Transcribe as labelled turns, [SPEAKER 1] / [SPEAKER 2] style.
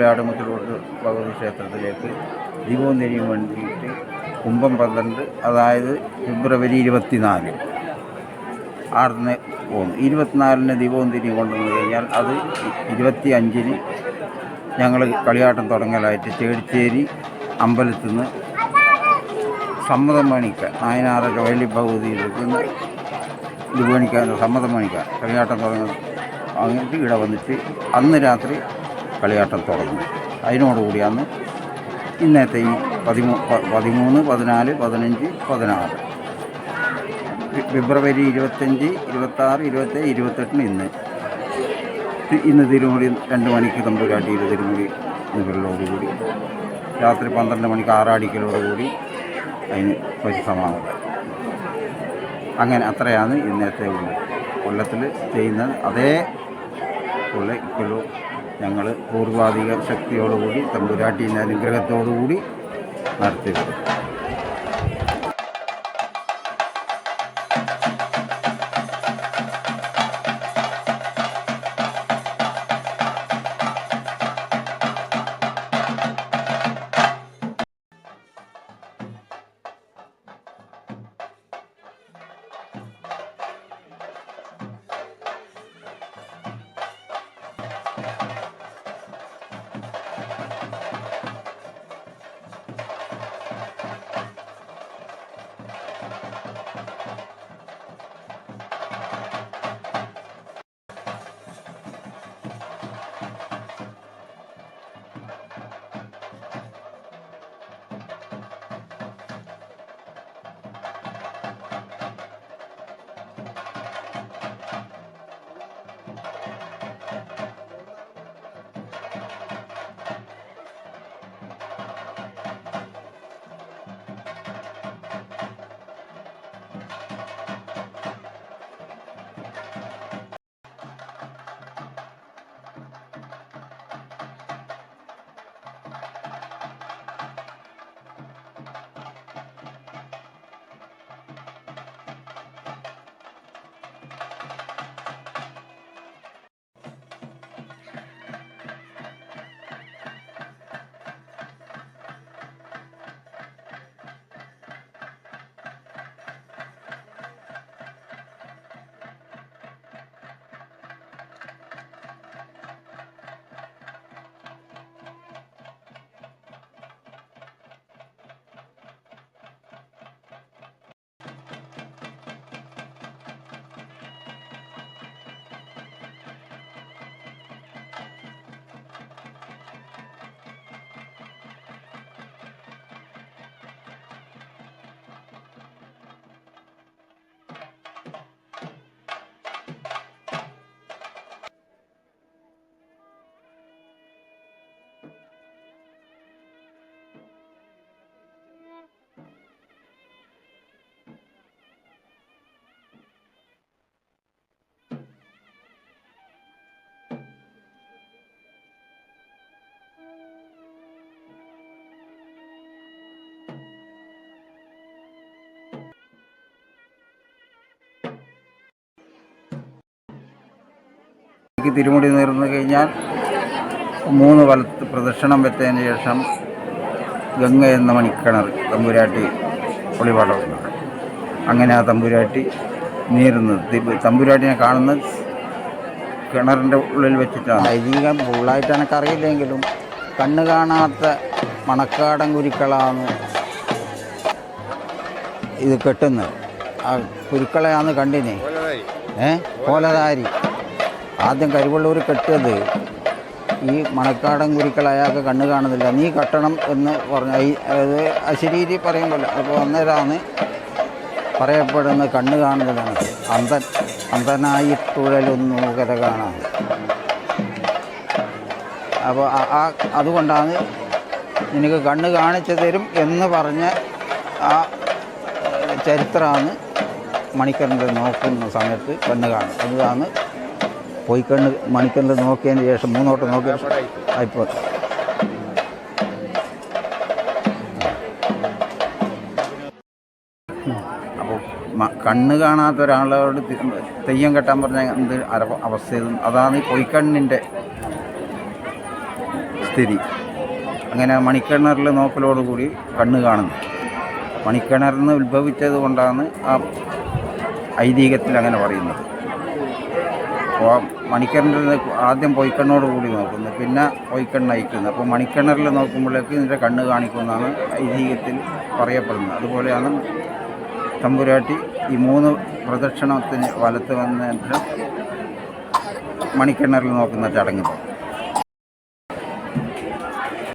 [SPEAKER 1] ആടുമുത്തിലോട്ട് ഭഗവതി ക്ഷേത്രത്തിലേക്ക് ദീപവും തിരിയും വേണ്ടിയിട്ട് കുംഭം 12, അതായത് ഫെബ്രുവരി 24 ആടുന്ന് പോകുന്നു. 24-ന് ദീപവും തിരിയും കൊണ്ടുവന്ന് കഴിഞ്ഞാൽ അത് 25-ന് ഞങ്ങൾ കളിയാട്ടം തുടങ്ങലായിട്ട് ചേടിച്ചേരി അമ്പലത്തിൽ നിന്ന് സമ്മതം മേണിക്കാൻ നായനാറൊക്കെ വലിയ ഭഗവതിയിലേക്ക് ഇത് മേണിക്കാൻ സമ്മതം മേണിക്കാൻ കളിയാട്ടം തുടങ്ങുന്നത് അങ്ങോട്ട് ഇവിടെ വന്നിട്ട് അന്ന് രാത്രി കളിയാട്ടം തുടങ്ങും. അതിനോടുകൂടിയാണ് ഇന്നത്തെ ഈ 13, 14, 15, 16 ഫെബ്രുവരി 25, 26, 27, 28-ന് ഇന്ന് തിരുമുടി 2 മണിക്ക് തമ്പുരാട്ടിയിൽ തിരുമുടി നിവരലോടുകൂടി രാത്രി 12 മണിക്ക് ആറാടിക്കലോടുകൂടി അതിന് പരിസമാകുന്നത്. അങ്ങനെ അത്രയാണ് ഇന്നത്തെ കൊല്ലത്തിൽ ചെയ്യുന്നത്. അതേ ഇപ്പോഴും ഞങ്ങൾ പൂർവാധിക ശക്തിയോടുകൂടി തമ്പുരാട്ടീൻ്റെ അനുഗ്രഹത്തോടുകൂടി നടത്തിയത്. തിരുമുടി നേർന്നു കഴിഞ്ഞാൽ 3 വലത്ത് പ്രദക്ഷിണം വെച്ചതിന് ശേഷം ഗംഗ എന്ന മണിക്കിണർ തമ്പുരാട്ടി ഒളിപാടുണ്ട്. അങ്ങനെ ആ തമ്പുരാട്ടി നീരുന്നത് തമ്പുരാട്ടിനെ കാണുന്നത് കിണറിൻ്റെ ഉള്ളിൽ വെച്ചിട്ടാണ്. ഐതിഹ്യം ഫുള്ളായിട്ട് എനിക്കറിയില്ലെങ്കിലും കണ്ണ് കാണാത്ത മണക്കാടൻ കുരുക്കളാണ് ഇത് കെട്ടുന്നത്. ആ കുരുക്കളെയാണ് കണ്ടിനെ കോലധാരി ആദ്യം കരിവള്ളൂർ കെട്ടിയത് ഈ മണക്കാടൻ കുരുക്കൾ അയാൾക്ക് കണ്ണ് കാണുന്നില്ല, നീ കെട്ടണം എന്ന് പറഞ്ഞ അത് അശരീരി പറയുമ്പോൾ അപ്പോൾ അന്നേരമാണ് പറയപ്പെടുന്നത് കണ്ണ് കാണുന്നില്ലാണ്. അന്ധനായി തുഴലൊന്നു കഥ കാണാൻ. അപ്പോൾ അതുകൊണ്ടാണ് നിനക്ക് കണ്ണ് കാണിച്ചു തരും എന്ന് പറഞ്ഞ ആ ചരിത്രമാണ് മണിക്കറിൻ്റെ നോക്കുന്ന സമയത്ത് കണ്ണ് കാണും. അതാണ് പോയി കണ്ണ് മണിക്കറിൽ നോക്കിയതിന് ശേഷം 3 വട്ടം നോക്കിയ ഇപ്പോൾ അപ്പോൾ കണ്ണ് കാണാത്ത ഒരാളോട് തെയ്യം കെട്ടാൻ പറഞ്ഞാൽ എന്ത് അവസ്ഥ. അതാണ് ഈ പൊയ്ക്കണ്ണിൻ്റെ സ്ഥിതി. അങ്ങനെ മണിക്കിണറിൽ നോക്കലോടുകൂടി കണ്ണ് കാണുന്നു. മണിക്കിണറിൽ നിന്ന് ഉത്ഭവിച്ചത് കൊണ്ടാണ് ആ ഐതിഹ്യത്തിൽ അങ്ങനെ പറയുന്നത്. അപ്പോൾ മണിക്കിണറിൽ ആദ്യം പൊയ്ക്കണ്ണോട് കൂടി നോക്കുന്നു, പിന്നെ പൊയ്ക്കണ്ണ് അയക്കുന്നു. അപ്പോൾ മണിക്കിണറിൽ നോക്കുമ്പോഴേക്ക് ഇതിൻ്റെ കണ്ണ് കാണിക്കുമെന്നാണ് ഐതിഹ്യത്തിൽ പറയപ്പെടുന്നത്. അതുപോലെയാണ് തമ്പുരാട്ടി ഈ 3 പ്രദക്ഷിണത്തിന് വലത്ത് വന്നിട്ട് മണിക്കിണറിൽ നോക്കുന്ന ചടങ്ങ്.